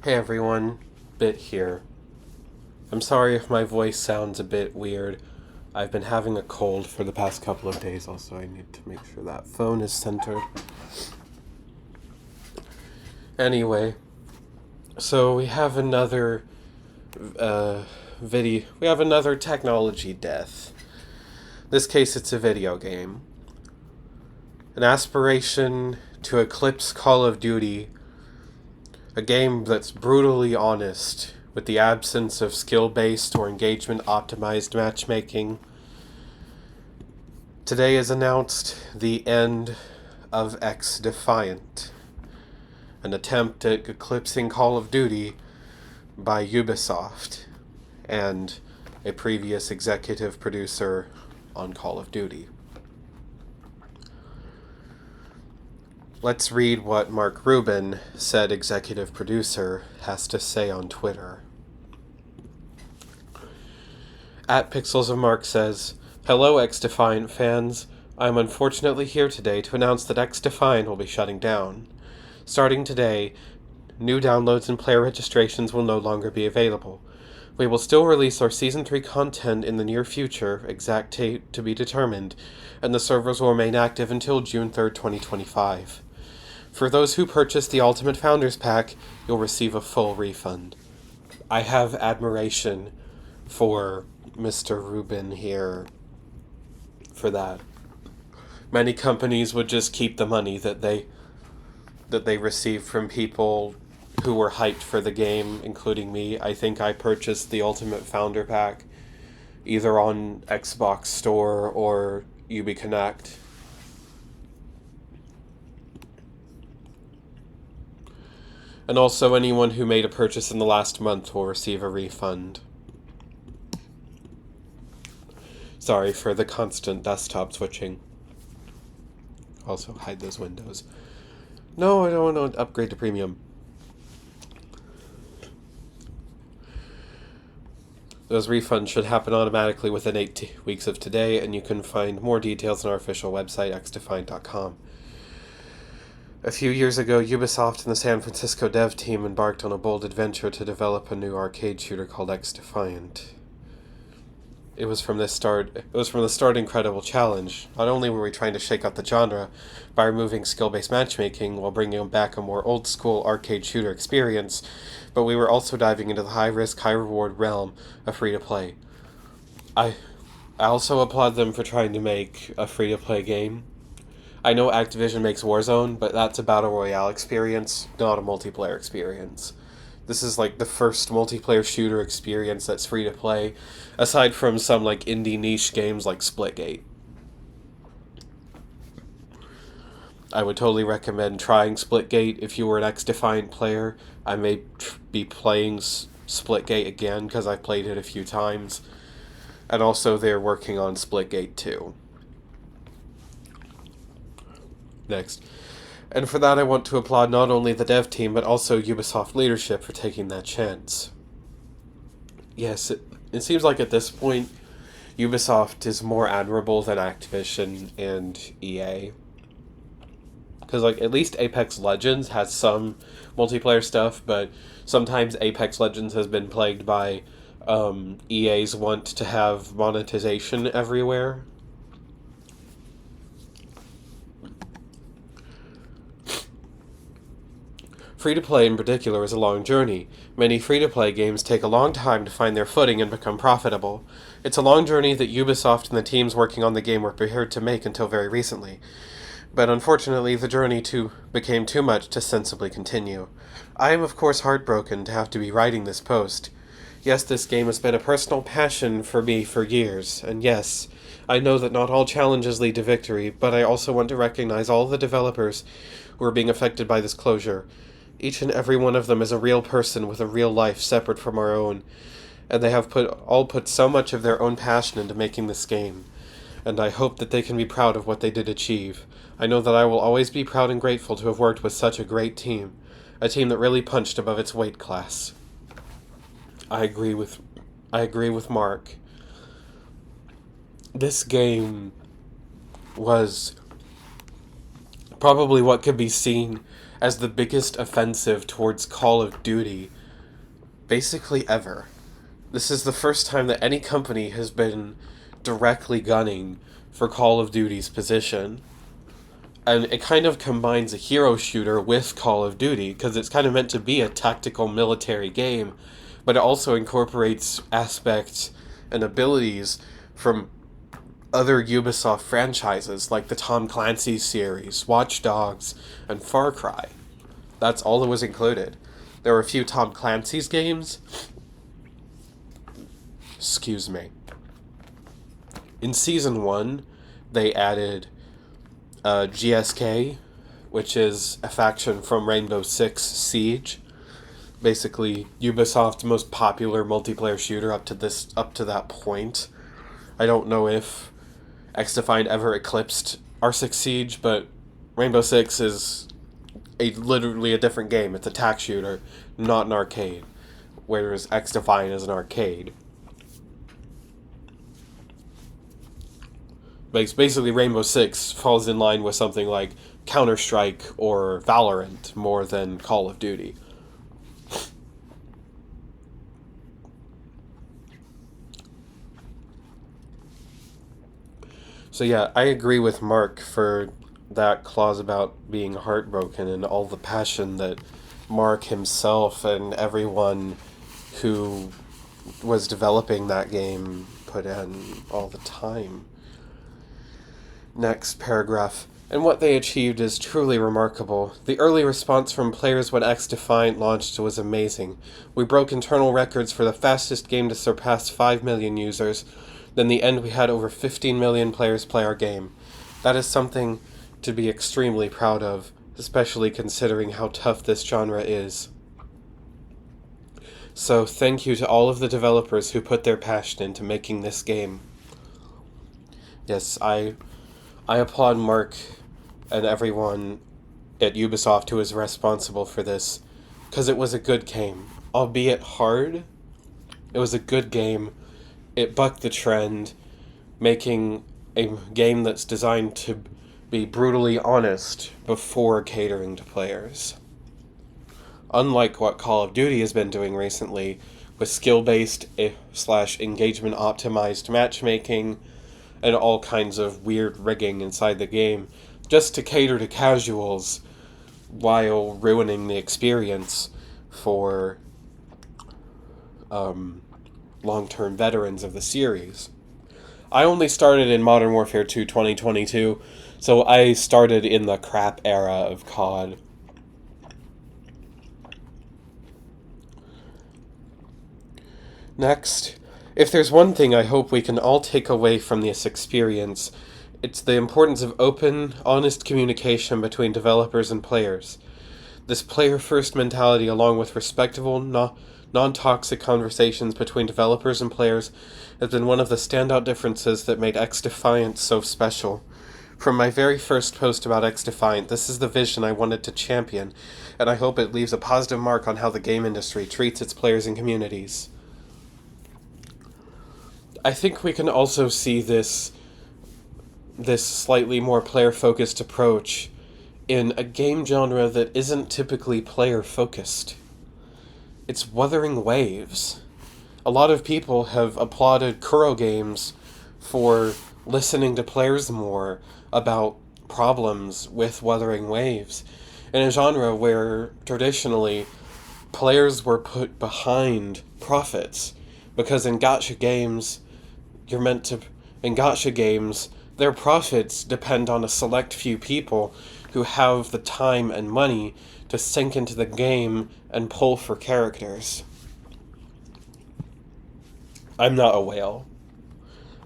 Hey everyone, Bit here. I'm sorry if my voice sounds a bit weird. I've been having a cold for the past couple of days, also I need to make sure that phone is centered. Anyway, so we have another we have another technology death. This case it's a video game. An aspiration to eclipse Call of Duty, a game that's brutally honest, with the absence of skill-based or engagement-optimized matchmaking. Today is announced the end of XDefiant, an attempt at eclipsing Call of Duty by Ubisoft and a previous executive producer on Call of Duty. Let's read what Mark Rubin, said executive producer, has to say on Twitter. At Pixels of Mark says, "Hello XDefiant fans. I'm unfortunately here today to announce that XDefiant will be shutting down. Starting today, new downloads and player registrations will no longer be available. We will still release our Season 3 content in the near future, exact date to be determined, and the servers will remain active until June 3rd, 2025. For those who purchase the Ultimate Founders Pack, you'll receive a full refund." I have admiration for Mr. Rubin here for that. Many companies would just keep the money that they receive from people who were hyped for the game, including me. I think I purchased the Ultimate Founder Pack either on Xbox Store or UbiConnect. And also anyone who made a purchase in the last month will receive a refund. Sorry for the constant desktop switching. Also hide those windows. No, I don't want to upgrade to premium. Those refunds should happen automatically within 8 weeks of today, and you can find more details on our official website, xdefiant.com. A few years ago, Ubisoft and the San Francisco dev team embarked on a bold adventure to develop a new arcade shooter called XDefiant. It was from the start incredible challenge. Not only were we trying to shake up the genre by removing skill-based matchmaking while bringing back a more old-school arcade shooter experience, but we were also diving into the high-risk, high-reward realm of free-to-play. I also applaud them for trying to make a free-to-play game. I know Activision makes Warzone, but that's a battle royale experience, not a multiplayer experience. This is like the first multiplayer shooter experience that's free to play, aside from some like indie niche games like Splitgate. I would totally recommend trying Splitgate if you were an XDefiant player. I may be playing Splitgate again because I've played it a few times. And also they're working on Splitgate 2. Next. And for that I want to applaud not only the dev team, but also Ubisoft leadership for taking that chance. Yes, it seems like at this point, Ubisoft is more admirable than Activision and EA. Because, like, at least Apex Legends has some multiplayer stuff, but sometimes Apex Legends has been plagued by EA's want to have monetization everywhere. Free-to-play in particular is a long journey. Many free-to-play games take a long time to find their footing and become profitable. It's a long journey that Ubisoft and the teams working on the game were prepared to make until very recently. But unfortunately, the journey became too much to sensibly continue. I am of course heartbroken to have to be writing this post. Yes, this game has been a personal passion for me for years, and yes, I know that not all challenges lead to victory, but I also want to recognize all the developers who are being affected by this closure. Each and every one of them is a real person with a real life separate from our own, and they have put so much of their own passion into making this game, and I hope that they can be proud of what they did achieve. I know that I will always be proud and grateful to have worked with such a great team, a team that really punched above its weight class. I agree with Mark. This game was probably what could be seen as the biggest offensive towards Call of Duty basically ever. This is the first time that any company has been directly gunning for Call of Duty's position. And it kind of combines a hero shooter with Call of Duty, because it's kind of meant to be a tactical military game, but it also incorporates aspects and abilities from other Ubisoft franchises, like the Tom Clancy series, Watch Dogs, and Far Cry. That's all that was included. There were a few Tom Clancy's games. Excuse me. In Season 1, they added GSK, which is a faction from Rainbow Six Siege. Basically, Ubisoft's most popular multiplayer shooter up to that point. I don't know if XDefiant ever eclipsed R6 Siege, but Rainbow Six is literally a different game. It's a tac shooter, not an arcade, whereas XDefiant is an arcade. Basically, Rainbow Six falls in line with something like Counter-Strike or Valorant more than Call of Duty. So yeah, I agree with Mark for that clause about being heartbroken and all the passion that Mark himself and everyone who was developing that game put in all the time. Next paragraph. And what they achieved is truly remarkable. The early response from players when XDefiant launched was amazing. We broke internal records for the fastest game to surpass 5 million users. Then in the end we had over 15 million players play our game. That is something to be extremely proud of, especially considering how tough this genre is. So thank you to all of the developers who put their passion into making this game. Yes, I applaud Mark and everyone at Ubisoft who is responsible for this, because it was a good game. Albeit hard, it was a good game. It bucked the trend, making a game that's designed to be brutally honest before catering to players. Unlike what Call of Duty has been doing recently, with skill-based / engagement-optimized matchmaking, and all kinds of weird rigging inside the game, just to cater to casuals, while ruining the experience for long-term veterans of the series. I only started in Modern Warfare 2 2022, so I started in the crap era of COD. Next, if there's one thing I hope we can all take away from this experience, it's the importance of open, honest communication between developers and players. This player-first mentality, along with respectable, non-toxic conversations between developers and players, has been one of the standout differences that made XDefiant so special. From my very first post about XDefiant, this is the vision I wanted to champion, and I hope it leaves a positive mark on how the game industry treats its players and communities. I think we can also see this slightly more player-focused approach in a game genre that isn't typically player-focused. It's Wuthering Waves. A lot of people have applauded Kuro games for listening to players more about problems with Wuthering Waves, in a genre where traditionally players were put behind profits, because in gacha games, their profits depend on a select few people who have the time and money to sink into the game and pull for characters. I'm not a whale.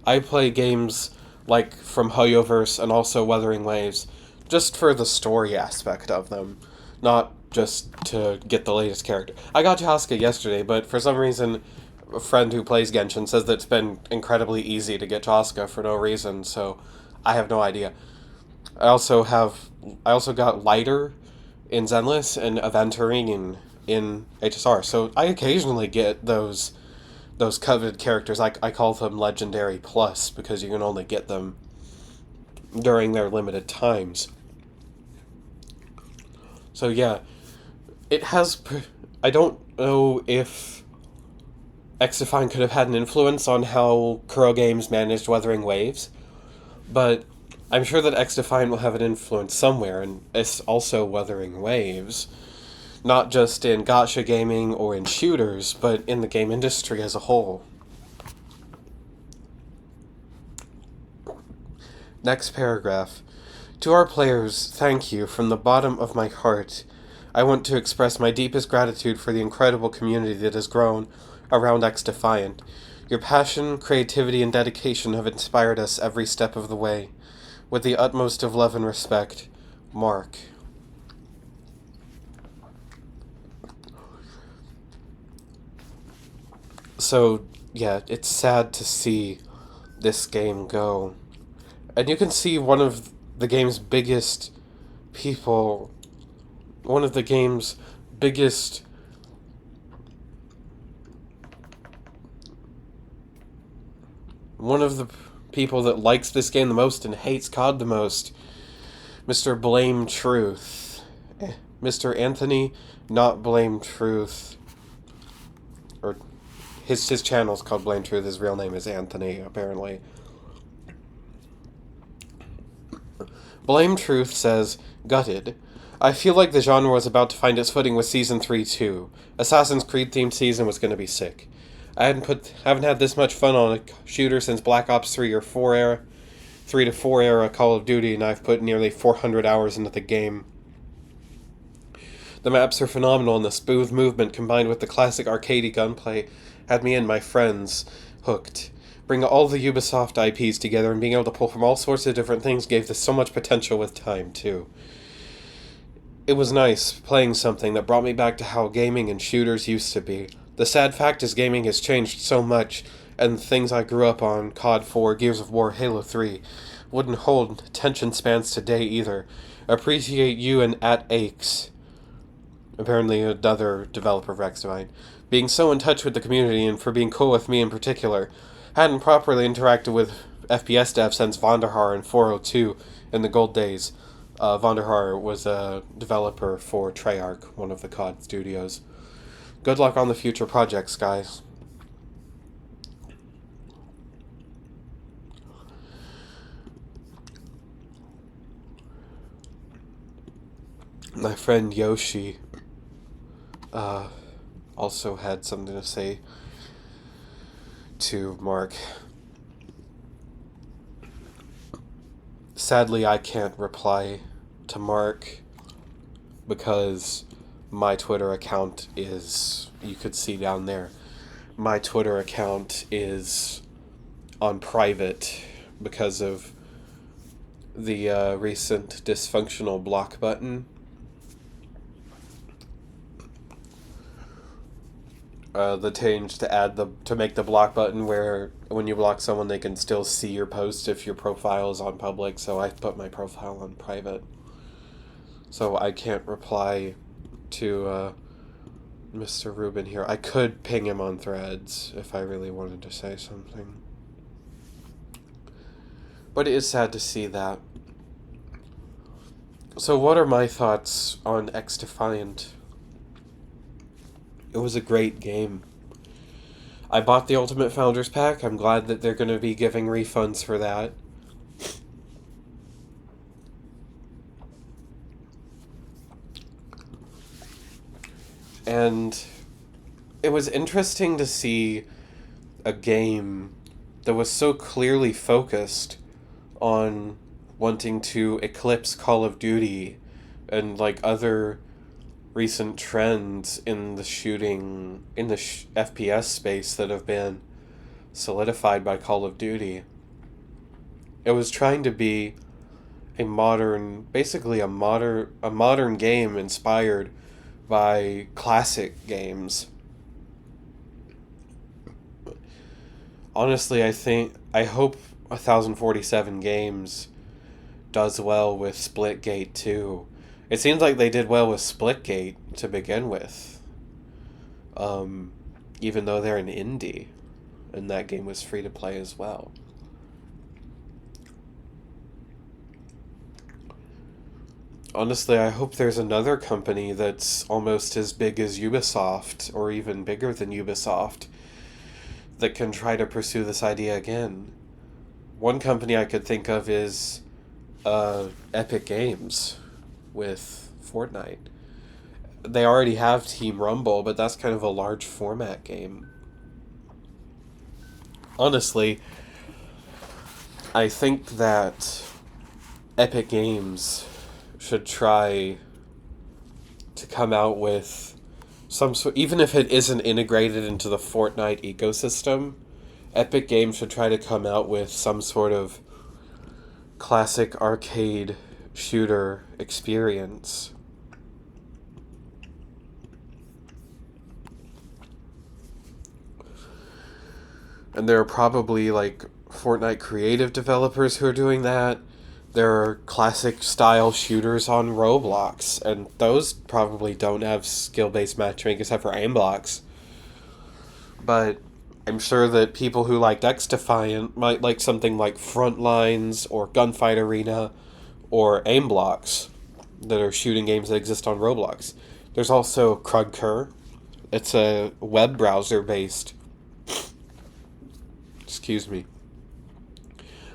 I play games like from Hoyoverse and also Wuthering Waves just for the story aspect of them, not just to get the latest character. I got Asuka yesterday, but for some reason a friend who plays Genshin says that it's been incredibly easy to get Asuka for no reason, so I have no idea. I also got Lighter in Zenless and Aventurine in HSR, so I occasionally get those coveted characters. I call them Legendary Plus, because you can only get them during their limited times. So yeah, it has. I don't know if XDefiant could have had an influence on how Kuro Games managed Wuthering Waves, but I'm sure that XDefiant will have an influence somewhere, and it's also Wuthering Waves. Not just in gacha gaming or in shooters, but in the game industry as a whole. Next paragraph. To our players, thank you from the bottom of my heart. I want to express my deepest gratitude for the incredible community that has grown around XDefiant. Your passion, creativity, and dedication have inspired us every step of the way. With the utmost of love and respect, Mark. So, yeah, it's sad to see this game go. And you can see one of the game's biggest people, one of the game's biggest one of the people that likes this game the most and hates COD the most, Mr. Blame Truth. Mr. Anthony Not Blame Truth. Or his channel's called Blame Truth, his real name is Anthony, apparently. Blame Truth says, gutted. I feel like the genre was about to find its footing with Season 3 too. Assassin's Creed themed season was gonna be sick. I haven't had this much fun on a shooter since Black Ops 3 or 4 era, 3 to 4 era Call of Duty, and I've put nearly 400 hours into the game. The maps are phenomenal, and the smooth movement combined with the classic arcadey gunplay had me and my friends hooked. Bring all the Ubisoft IPs together and being able to pull from all sorts of different things gave this so much potential with time, too. It was nice playing something that brought me back to how gaming and shooters used to be. The sad fact is gaming has changed so much, and the things I grew up on, COD 4, Gears of War, Halo 3, wouldn't hold attention spans today either. Appreciate you and @Aches, apparently another developer of XDefiant, being so in touch with the community and for being cool with me in particular. Hadn't properly interacted with FPS devs since Vonderhaar and 402 in the gold days. Vonderhaar was a developer for Treyarch, one of the COD studios. Good luck on the future projects, guys. My friend Yoshi also had something to say to Mark. Sadly, I can't reply to Mark because my Twitter account is, you could see down there, my Twitter account is on private because of the recent dysfunctional block button. The change to make the block button where when you block someone they can still see your post if your profile is on public, so I put my profile on private. So I can't reply to Mr. Rubin here. I could ping him on Threads if I really wanted to say something. But it is sad to see that. So what are my thoughts on XDefiant? It was a great game. I bought the Ultimate Founders Pack. I'm glad that they're going to be giving refunds for that. And it was interesting to see a game that was so clearly focused on wanting to eclipse Call of Duty and like other recent trends in the shooting, in the FPS space that have been solidified by Call of Duty. It was trying to be a modern, basically a modern game inspired by classic games. Honestly, I hope 1047 Games does well with Splitgate too. It seems like they did well with Splitgate to begin with. Even though they're an indie, and that game was free to play as well. Honestly, I hope there's another company that's almost as big as Ubisoft, or even bigger than Ubisoft, that can try to pursue this idea again. One company I could think of is Epic Games with Fortnite. They already have Team Rumble, but that's kind of a large format game. Honestly, I think that Epic Games should try to come out with some sort, even if it isn't integrated into the Fortnite ecosystem, Epic Games should try to come out with some sort of classic arcade shooter experience. And there are probably like Fortnite creative developers who are doing that. There are classic style shooters on Roblox, and those probably don't have skill based matchmaking except for aim blocks. But I'm sure that people who liked XDefiant might like something like Frontlines or Gunfight Arena or aim blocks that are shooting games that exist on Roblox. There's also Krugker. It's a web browser based. Excuse me.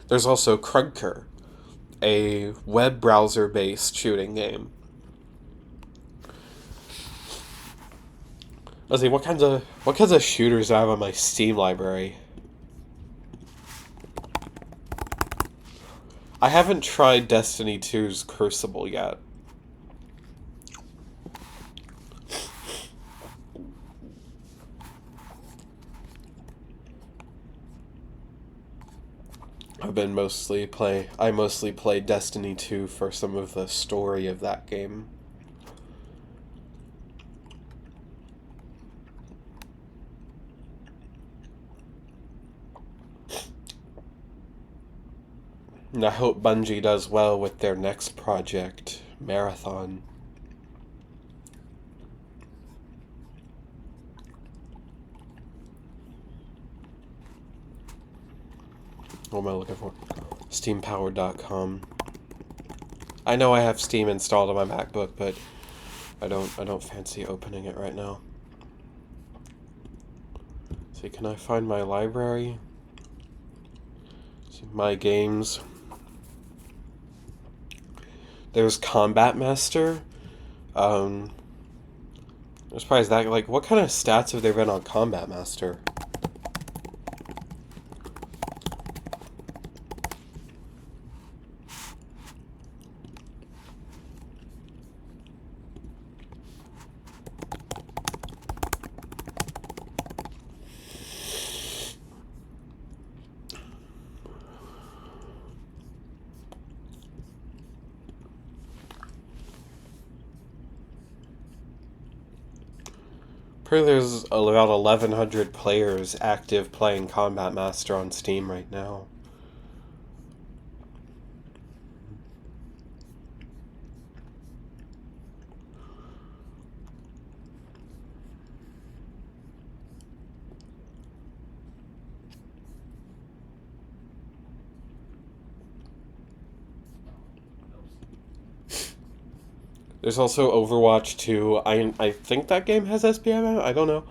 There's also Krugker, a web browser based shooting game. Let's see, what kinds of shooters do I have on my Steam library? I haven't tried Destiny 2's Crucible yet. I mostly play Destiny 2 for some of the story of that game. And I hope Bungie does well with their next project, Marathon. What am I looking for? Steampowered.com. I know I have Steam installed on my MacBook, but I don't fancy opening it right now. See, can I find my library? See, my games. There's Combat Master. I'm surprised that, like, what kind of stats have there been on Combat Master? Apparently there's about 1,100 players active playing Combat Master on Steam right now. There's also Overwatch 2. I think that game has SPM. I don't know.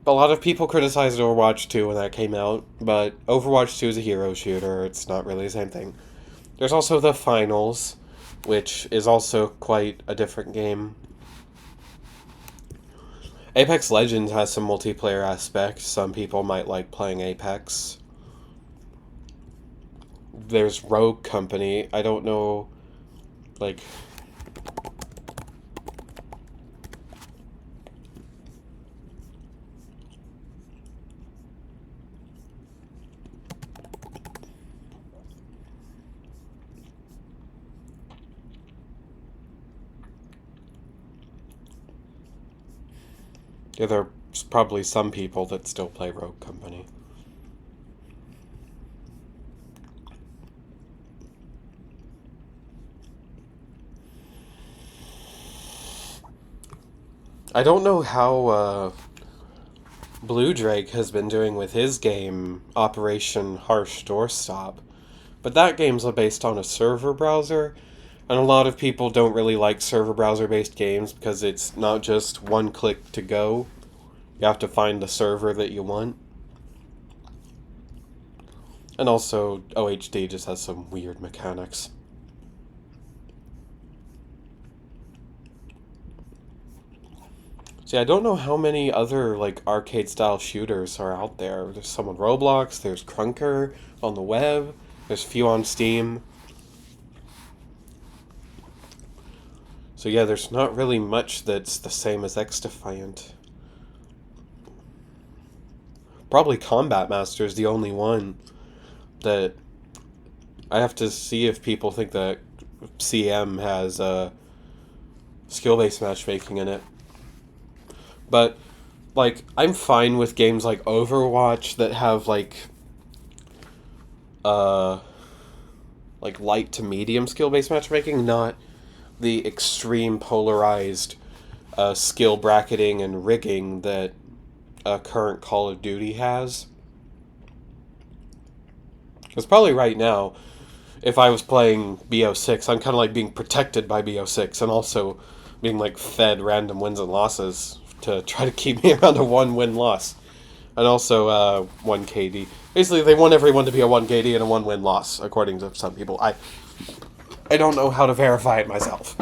A lot of people criticized Overwatch 2 when that came out, but Overwatch 2 is a hero shooter. It's not really the same thing. There's also the Finals, which is also quite a different game. Apex Legends has some multiplayer aspects. Some people might like playing Apex. There's Rogue Company. I don't know, like... Yeah, there's probably some people that still play Rogue Company. I don't know how Blue Drake has been doing with his game, Operation Harsh Doorstop, but that game's based on a server browser, And a lot of people don't really like server browser based games because it's not just one click to go. You have to find the server that you want. And also, OHD just has some weird mechanics. See, I don't know how many other like arcade style shooters are out there. There's some on Roblox, there's Crunker on the web, there's a few on Steam. So yeah, there's not really much that's the same as XDefiant. Probably Combat Master is the only one that I have to see if people think that CM has skill-based matchmaking in it. But like I'm fine with games like Overwatch that have uh like light to medium skill-based matchmaking, not the extreme polarized skill bracketing and rigging that current Call of Duty has. Because probably right now, if I was playing BO6, I'm kind of like being protected by BO6 and also being like fed random wins and losses to try to keep me around a 1 win loss. And also 1 KD. Basically, they want everyone to be a 1 KD and a 1 win loss, according to some people. I don't know how to verify it myself.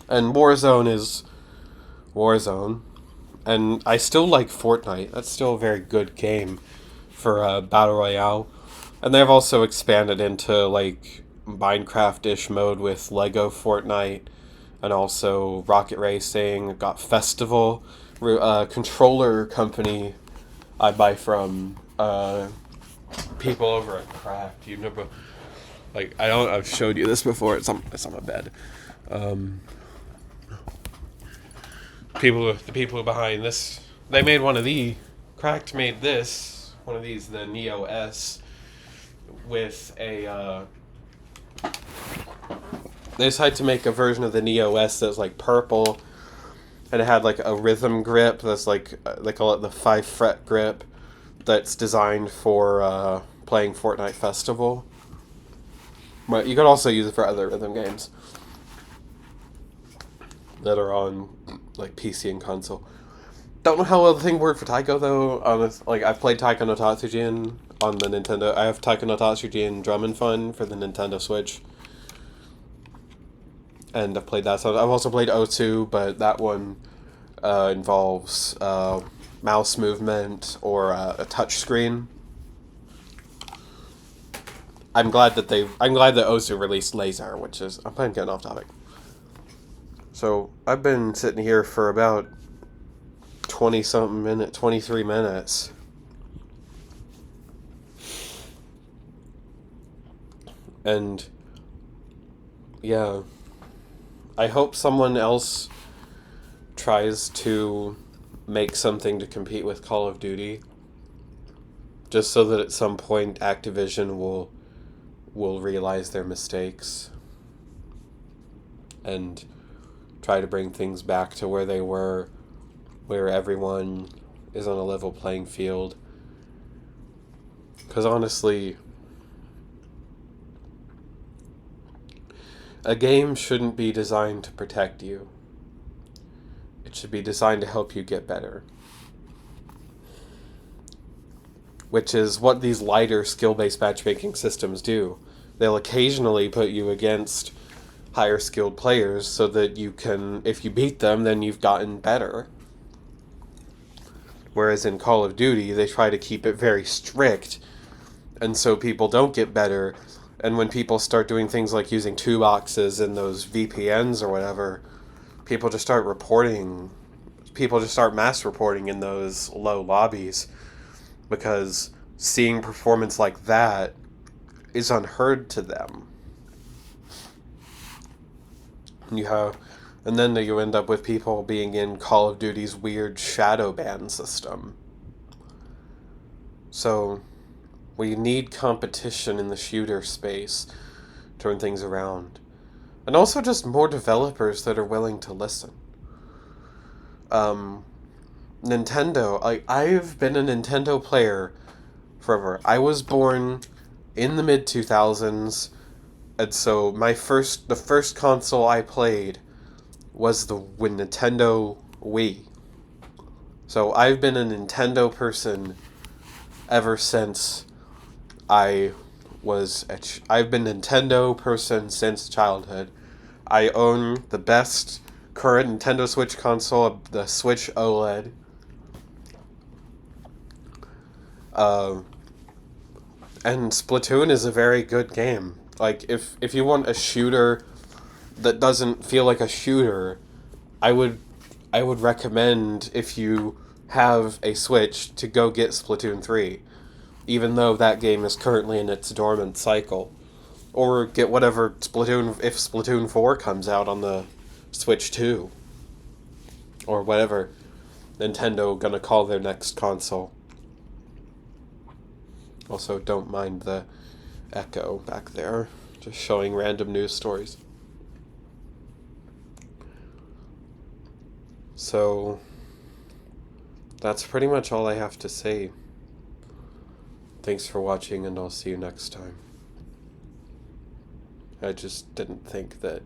And Warzone is Warzone. And I still like Fortnite. That's still a very good game for Battle Royale. And they've also expanded into like Minecraft-ish mode with Lego Fortnite and also Rocket Racing. Got Festival, controller company I buy from people over at Craft. You remember, like I've showed you this before. It's on my bed. The people behind this, they made one of the Cracked made this one of these, the Neo S, with a they decided to make a version of the Neo S that was like purple, and it had like a rhythm grip that's like they call it the 5-fret grip, that's designed for playing Fortnite Festival. But you could also use it for other rhythm games that are on like PC and console. Don't know how well the thing worked for Taiko though. Like I've played Taiko no Tatsujin on the Nintendo. I have Taiko no Tatsujin Drum and Fun for the Nintendo Switch, and I've played that. So I've also played O2, but that one involves mouse movement or a touch screen. I'm glad that Osu released Laser, which is I'm getting off topic. So I've been sitting here for about 23 minutes. And yeah, I hope someone else tries to make something to compete with Call of Duty, just so that at some point Activision will realize their mistakes and try to bring things back to where they were, where everyone is on a level playing field. Because honestly, a game shouldn't be designed to protect you. It should be designed to help you get better. Which is what these lighter skill-based matchmaking systems do. They'll occasionally put you against higher skilled players so that you can, if you beat them, then you've gotten better. Whereas in Call of Duty, they try to keep it very strict, and so people don't get better. And when people start doing things like using 2-boxes and those VPNs or whatever, people just start mass reporting in those low lobbies, because seeing performance like that is unheard to them. And then you end up with people being in Call of Duty's weird shadow ban system. So we need competition in the shooter space to turn things around. And also just more developers that are willing to listen. Nintendo, I've been a Nintendo player forever. I was born in the mid 2000s, and so the first console I played was the Nintendo Wii. So I've been a Nintendo person ever since I I've been Nintendo person since childhood. I own the best current Nintendo Switch console, the Switch OLED. Uh, and Splatoon is a very good game. Like if you want a shooter that doesn't feel like a shooter, I would I would recommend, if you have a Switch, to go get Splatoon 3, even though that game is currently in its dormant cycle. Or get whatever if Splatoon 4 comes out on the Switch 2, or whatever Nintendo gonna call their next console. Also, don't mind the echo back there, just showing random news stories. So, that's pretty much all I have to say. Thanks for watching, and I'll see you next time. I just didn't think that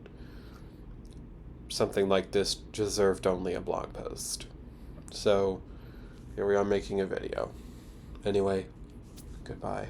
something like this deserved only a blog post. So, here we are making a video. Anyway, goodbye.